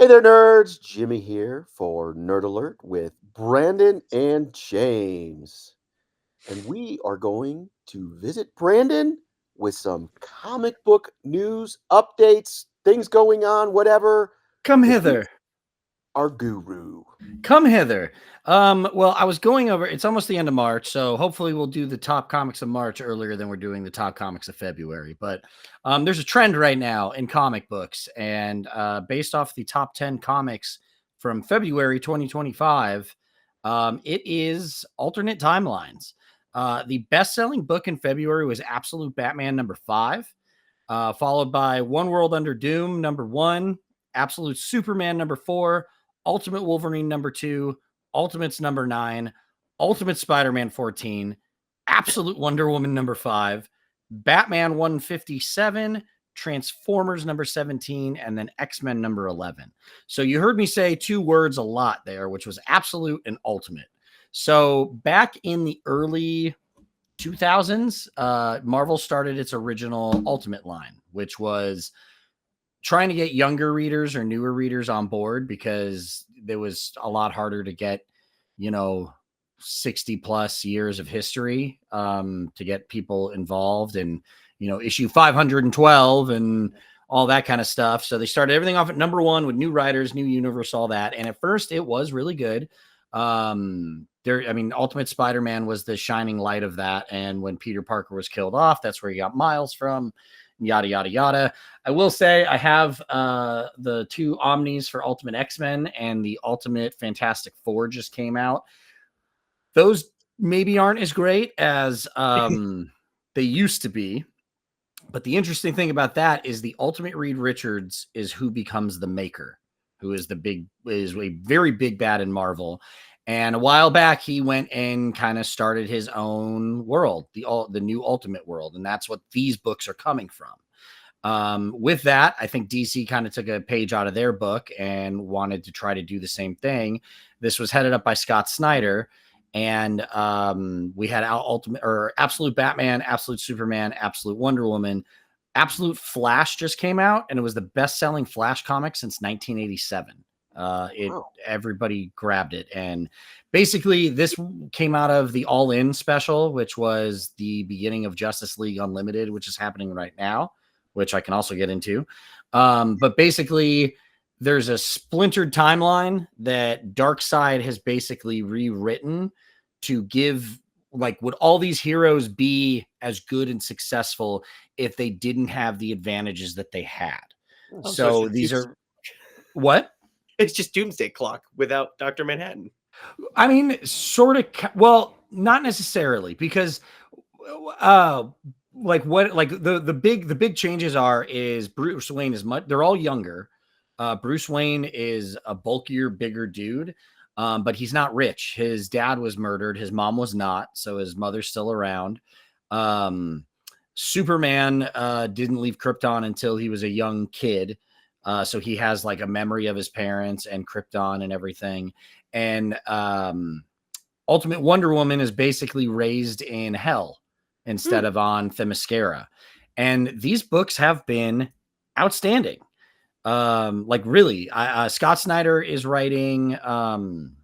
Hey there, nerds. Jimmy here for Nerd Alert with Brandon and James. And we are going to visit Brandon with some comic book news, updates, things going on, whatever, Come because he's hither. our guru. Come hither. Well, I was going over, it's almost the end of March, so hopefully we'll do the top comics of March earlier than we're doing the top comics of February. But there's a trend right now in comic books, and based off the top 10 comics from February 2025, it is alternate timelines. The best-selling book in February was Absolute Batman #5, followed by One World Under Doom #1, Absolute Superman #4, Ultimate Wolverine #2, Ultimates #9, Ultimate Spider-Man 14, Absolute Wonder Woman #5, Batman 157, Transformers #17, and then X-Men #11. So you heard me say two words a lot there, which was absolute and ultimate. So back in the early 2000s, Marvel started its original Ultimate line, which was trying to get younger readers or newer readers on board because there was a lot harder to get, you know, 60 plus years of history to get people involved and, issue 512 and all that kind of stuff. So they started everything off at #1 with new writers, new universe, all that. And at first it was really good. Ultimate Spider-Man was the shining light of that. And when Peter Parker was killed off, that's where he got Miles from, yada, yada, yada. I will say I have the two Omnis for Ultimate X-Men and the Ultimate Fantastic Four just came out. Those maybe aren't as great as they used to be. But the interesting thing about that is the Ultimate Reed Richards is who becomes the Maker, who is a very big bad in Marvel. And a while back, he went and kind of started his own world, the new Ultimate world, and that's what these books are coming from. With that, I think DC kind of took a page out of their book and wanted to try to do the same thing. This was headed up by Scott Snyder, and we had Absolute Batman, Absolute Superman, Absolute Wonder Woman. Absolute Flash just came out, and it was the best-selling Flash comic since 1987. Everybody grabbed it, and basically this came out of the All In special, which was the beginning of Justice League Unlimited, which is happening right now, which I can also get into. But basically, there's a splintered timeline that Darkseid has basically rewritten to give, like, would all these heroes be as good and successful if they didn't have the advantages that they had? So these are what? It's just Doomsday Clock without Dr. Manhattan. I mean, sort of. Well, not necessarily, because the big changes is Bruce Wayne is much. They're all younger. Bruce Wayne is a bulkier, bigger dude, but he's not rich. His dad was murdered. His mom was not, so his mother's still around. Superman didn't leave Krypton until he was a young kid. So he has like a memory of his parents and Krypton and everything. And Ultimate Wonder Woman is basically raised in hell instead of on Themyscira. And these books have been outstanding. Really, Scott Snyder is writing Ultimate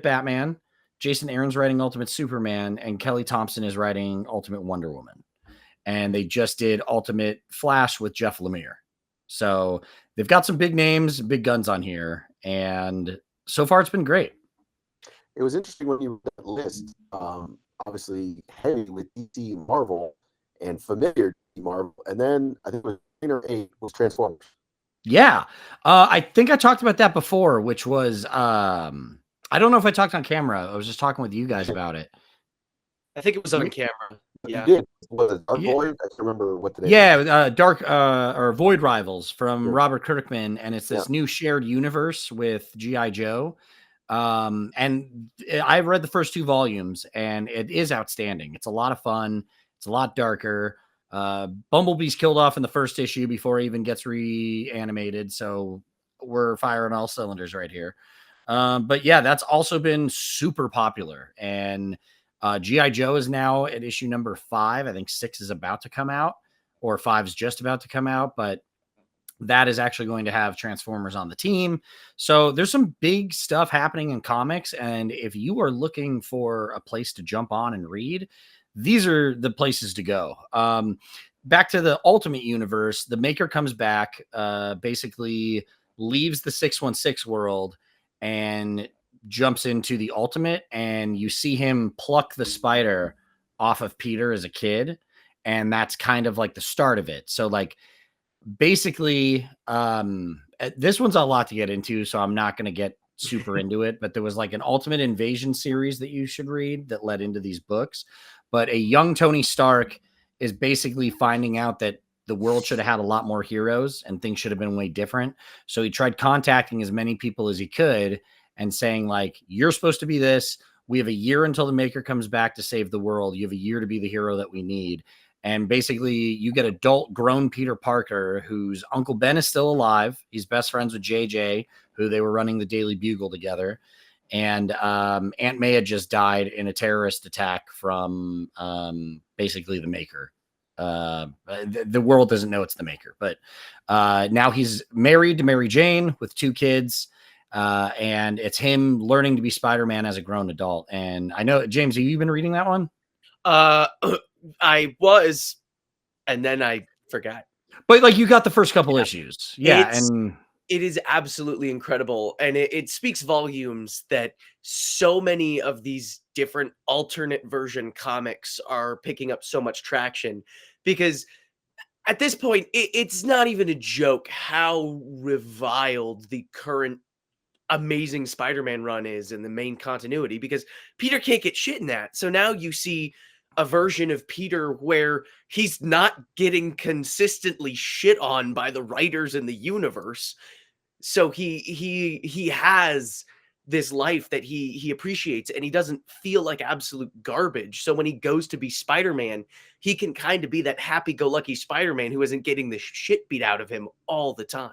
Batman. Jason Aaron's writing Ultimate Superman, and Kelly Thompson is writing Ultimate Wonder Woman. And they just did Ultimate Flash with Jeff Lemire. So they've got some big names, big guns on here. And so far it's been great. It was interesting when you read that list, obviously heavy with DC and Marvel and familiar DC Marvel. And then I think it was 9 or 8 was Transformers. Yeah. I think I talked about that before, which was, I don't know if I talked on camera. I was just talking with you guys about it. I think it was on camera. Yeah. You did. Was it Dark Void? I can't remember what the name. Yeah, or Void Rivals from Robert Kirkman, and it's this new shared universe with G.I. Joe. And I've read the first 2 volumes, and it is outstanding. It's a lot of fun. It's a lot darker. Bumblebee's killed off in the first issue before he even gets reanimated, so we're firing all cylinders right here. But yeah, that's also been super popular, and G.I. Joe is now at issue #5. I think 6 is about to come out, or 5 is just about to come out. But that is actually going to have Transformers on the team. So there's some big stuff happening in comics. And if you are looking for a place to jump on and read, these are the places to go. Back to the Ultimate Universe, the Maker comes back, basically leaves the 616 world and jumps into the Ultimate, and you see him pluck the spider off of Peter as a kid. And that's kind of like the start of it. So like, basically, this one's a lot to get into, so I'm not going to get super into it, but there was like an Ultimate Invasion series that you should read that led into these books. But a young Tony Stark is basically finding out that the world should have had a lot more heroes and things should have been way different. So he tried contacting as many people as he could and saying, like, you're supposed to be this. We have a year until the Maker comes back to save the world. You have a year to be the hero that we need. And basically, you get adult grown Peter Parker, whose Uncle Ben is still alive. He's best friends with JJ, who they were running the Daily Bugle together. And Aunt May had just died in a terrorist attack from basically the Maker. The world doesn't know it's the Maker, but now he's married to Mary Jane with 2 kids. And it's him learning to be Spider-Man as a grown adult. And I know, James, have you been reading that one? I was, and then I forgot. But like, you got the first couple issues. Yeah. It is absolutely incredible. And it speaks volumes that so many of these different alternate version comics are picking up so much traction, because at this point, it's not even a joke how reviled the current Amazing Spider-Man run is in the main continuity, because Peter can't get shit in that. So now you see a version of Peter where he's not getting consistently shit on by the writers in the universe. So he has this life that he appreciates, and he doesn't feel like absolute garbage. So when he goes to be Spider-Man, he can kind of be that happy-go-lucky Spider-Man who isn't getting the shit beat out of him all the time.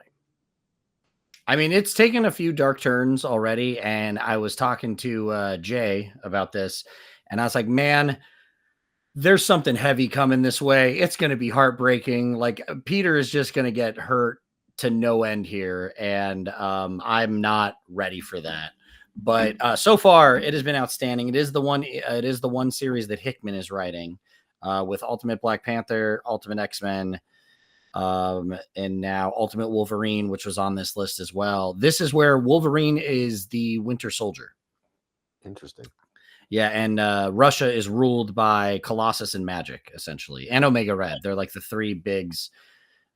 I mean, it's taken a few dark turns already, and I was talking to Jay about this, and I was like, man, there's something heavy coming this way. It's going to be heartbreaking. Like, Peter is just going to get hurt to no end here, and I'm not ready for that. But so far, it has been outstanding. It is the one series that Hickman is writing, with Ultimate Black Panther, Ultimate X-Men, and now Ultimate Wolverine, which was on this list as well. This is where Wolverine is the Winter Soldier. Interesting. Yeah, and Russia is ruled by Colossus and Magic, essentially, and Omega Red. They're like the 3 bigs.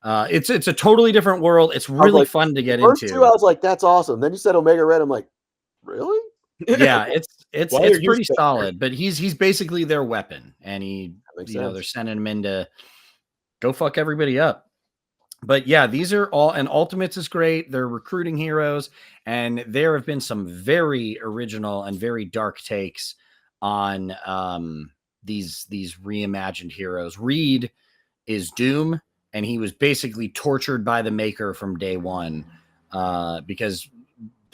It's a totally different world. It's really fun to get first into. 2, I was like, that's awesome. Then you said Omega Red. I'm like, really? Yeah, it's pretty solid. But he's basically their weapon, and they're sending him in to go fuck everybody up. But yeah, these are all, and Ultimates is great. They're recruiting heroes, and there have been some very original and very dark takes on these reimagined heroes. Reed is Doom, and he was basically tortured by the Maker from day one, because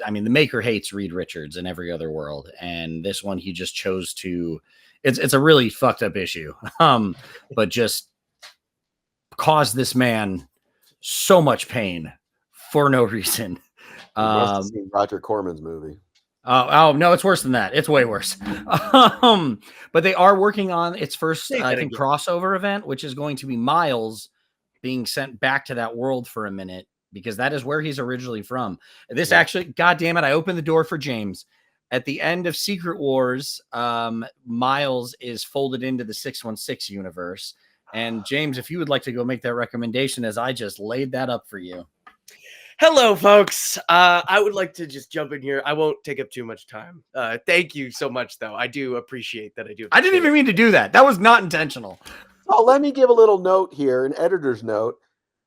I mean, the Maker hates Reed Richards in every other world, and this one he just chose to. It's a really fucked up issue, but just caused this man so much pain for no reason. Roger Corman's movie. Oh no, it's worse than that. It's way worse. But they are working on its first, I think, crossover event, which is going to be Miles being sent back to that world for a minute, because that is where he's originally from. This actually, God damn it, I opened the door for James. At the end of Secret Wars, Miles is folded into the 616 universe. And James, if you would like to go make that recommendation, as I just laid that up for you. Hello, folks. I would like to just jump in here. I won't take up too much time. Thank you so much, though. I do appreciate that. I didn't even mean to do that. That was not intentional. Oh, let me give a little note here, an editor's note.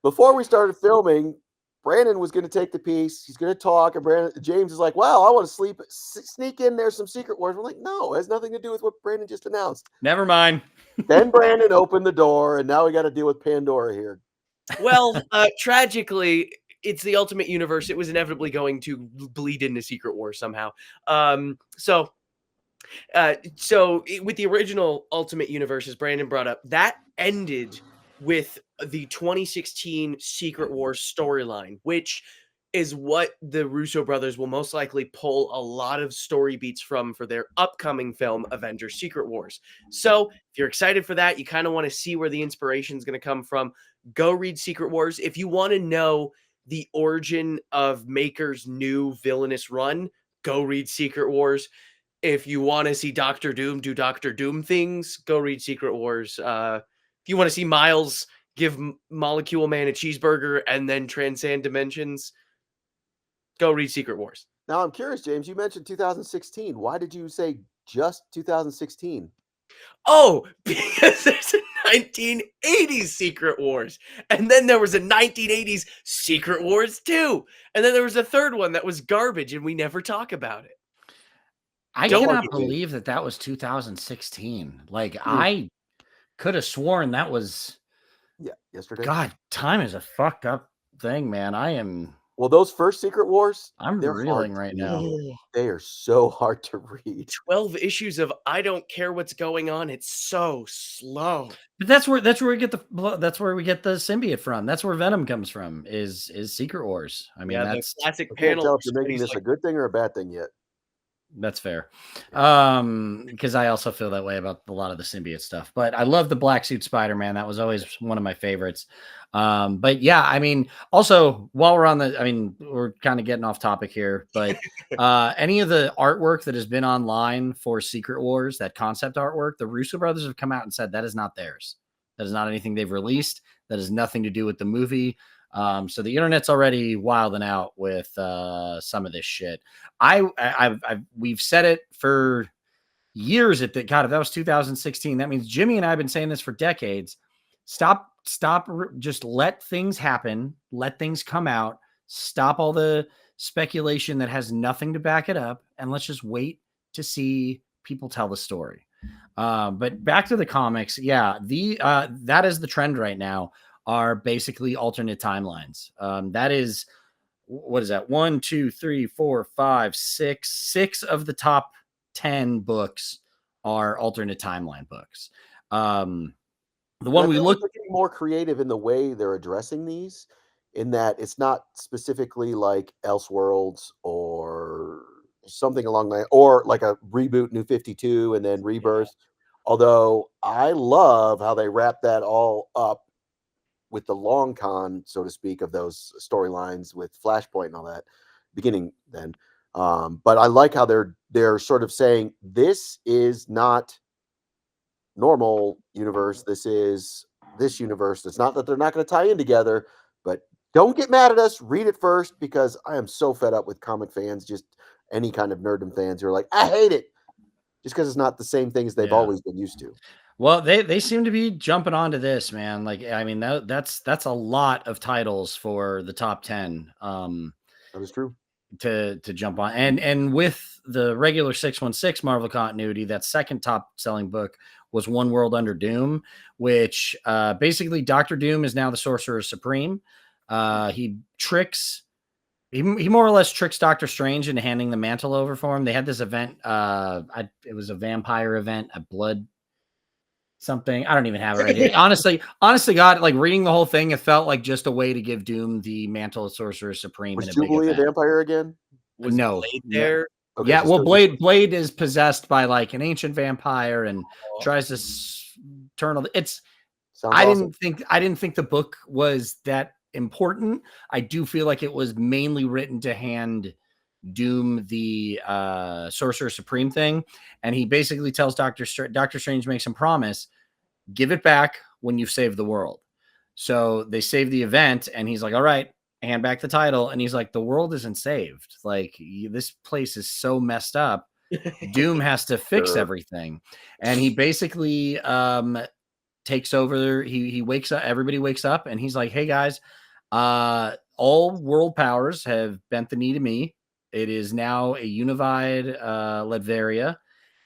Before we started filming, Brandon was going to take the piece. He's going to talk, and James is like, "Wow, I want to sneak in there some Secret Wars." We're like, "No, it has nothing to do with what Brandon just announced." Never mind. Then Brandon opened the door, and now we got to deal with Pandora here. Well, tragically, it's the Ultimate Universe. It was inevitably going to bleed into Secret Wars somehow. So with the original Ultimate Universe, as Brandon brought up, that ended with the 2016 Secret Wars storyline, which is what the Russo brothers will most likely pull a lot of story beats from for their upcoming film, Avengers Secret Wars. So if you're excited for that, you kind of want to see where the inspiration is going to come from, go read Secret Wars. If you want to know the origin of Maker's new villainous run, go read Secret Wars. If you want to see Doctor Doom do Doctor Doom things, go read Secret Wars. If you want to see Miles give Molecule Man a cheeseburger and then transcend dimensions, go read Secret Wars. Now I'm curious, James. You mentioned 2016. Why did you say just 2016? Oh, because there's a 1980s Secret Wars. And then there was a 1980s Secret Wars 2. And then there was a third one that was garbage and we never talk about it. I Don't cannot argue. believe that was 2016. Like, I could have sworn that was yesterday. God, time is a fucked up thing, man. Well, those first Secret Wars, I'm they're reeling hard right to now. read. They are so hard to read. 12 issues of I don't care what's going on. It's so slow. But that's where we get the symbiote from. That's where Venom comes from. Is Secret Wars. I mean, that's the classic I can't panel. tell if you're making this a good thing or a bad thing yet. That's fair. Because I also feel that way about a lot of the symbiote stuff. But I love the black suit Spider-Man. That was always one of my favorites. But yeah, I mean, also while we're on we're kind of getting off topic here, but any of the artwork that has been online for Secret Wars, that concept artwork, the Russo brothers have come out and said that is not theirs. That is not anything they've released. That has nothing to do with the movie. So the internet's already wilding out with some of this shit. We've said it for years. If that was 2016, that means Jimmy and I have been saying this for decades. Stop. Just let things happen. Let things come out. Stop all the speculation that has nothing to back it up, and let's just wait to see people tell the story. But back to the comics. Yeah, that is the trend right now. Are basically alternate timelines. That is, what is that? 1, 2, 3, 4, 5, 6. 6 of the top 10 books are alternate timeline books. The one we look getting more creative in the way they're addressing these, in that it's not specifically like Elseworlds or something along that, or like a reboot New 52 and then Rebirth. Yeah. Although I love how they wrap that all up with the long con, so to speak, of those storylines with Flashpoint and all that beginning then. But I like how they're sort of saying this is not normal universe. This is this universe. It's not that they're not going to tie in together, but don't get mad at us. Read it first, because I am so fed up with comic fans, just any kind of nerdom fans who are like, I hate it, just because it's not the same thing as they've always been used to. Well, they seem to be jumping onto this, man. Like, I mean, that's a lot of titles for the top 10. That is true. To jump on, and with the regular 616 Marvel continuity, that second top selling book was One World Under Doom, which basically Dr. Doom is now the Sorcerer Supreme. He more or less tricks Doctor Strange into handing the mantle over for him. They had this event. It was a vampire event, a blood something. I don't even have it right here. Honestly, God, like reading the whole thing, it felt like just a way to give Doom the mantle of Sorcerer Supreme. Was Jubilee a vampire again? Was Blade there? Okay, yeah, well, Blade is possessed by like an ancient vampire and tries to turn all. I didn't think the book was that important. I do feel like it was mainly written to hand Doom the Sorcerer Supreme thing, and he basically tells Doctor Strange makes him promise, give it back when you've saved the world. So they save the event, and he's like, all right, hand back the title. And he's like, the world isn't saved. Like, this place is so messed up. Doom has to fix everything. And he basically takes over. He wakes up, everybody wakes up, and he's like, hey guys, all world powers have bent the knee to me. It is now a unified Latveria.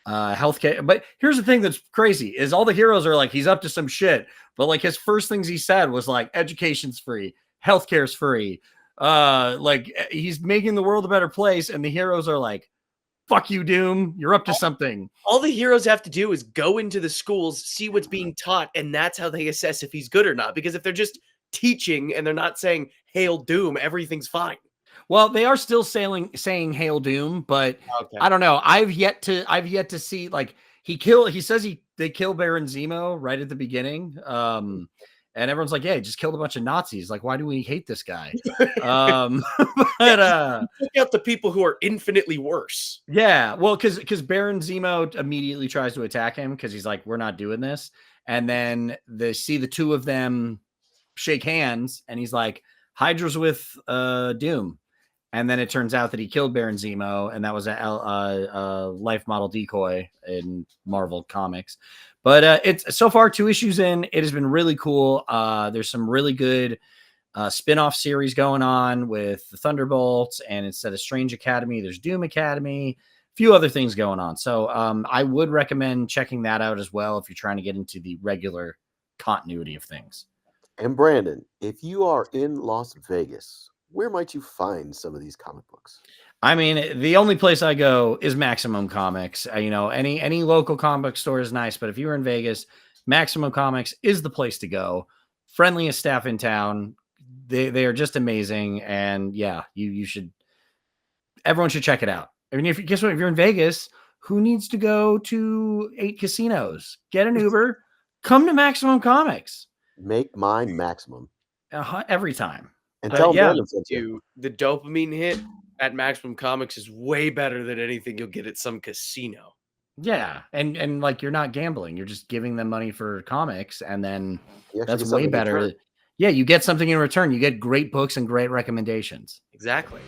Healthcare. But here's the thing that's crazy is all the heroes are like, he's up to some shit. But like his first things he said was like, education's free, healthcare's free. Like he's making the world a better place. And the heroes are like, fuck you, Doom. You're up to something. All the heroes have to do is go into the schools, see what's being taught, and that's how they assess if he's good or not. Because if they're just teaching and they're not saying "Hail Doom," everything's fine. Well, they are still saying Hail Doom, but Okay. I don't know. I've yet to see, like, he says they kill Baron Zemo right at the beginning. And everyone's like, yeah, he just killed a bunch of Nazis. Like, why do we hate this guy? But Look out the people who are infinitely worse. yeah, well, because Baron Zemo immediately tries to attack him because he's like, we're not doing this. And then they see the two of them shake hands, and he's like, Hydra's with Doom. And then it turns out that he killed Baron Zemo, and that was a life model decoy in Marvel Comics. But it's so far 2 issues in. It has been really cool. There's some really good spin-off series going on with the Thunderbolts, and instead of Strange Academy, there's Doom Academy. A few other things going on. So I would recommend checking that out as well if you're trying to get into the regular continuity of things. And Brandon, if you are in Las Vegas, where might you find some of these comic books? I mean, the only place I go is Maximum Comics. Any local comic store is nice, but if you're in Vegas, Maximum Comics is the place to go. Friendliest staff in town. They are just amazing, and yeah, you should. Everyone should check it out. I mean, guess what? If you're in Vegas, who needs to go to 8 casinos? Get an Uber. Come to Maximum Comics. Make mine Maximum. Every time. And tell them yeah, Brandon sent you. The dopamine hit at Maximum Comics is way better than anything you'll get at some casino. Yeah, and like, you're not gambling, you're just giving them money for comics, and then You actually that's get way something in better. return. Yeah, you get something in return. You get great books and great recommendations. Exactly.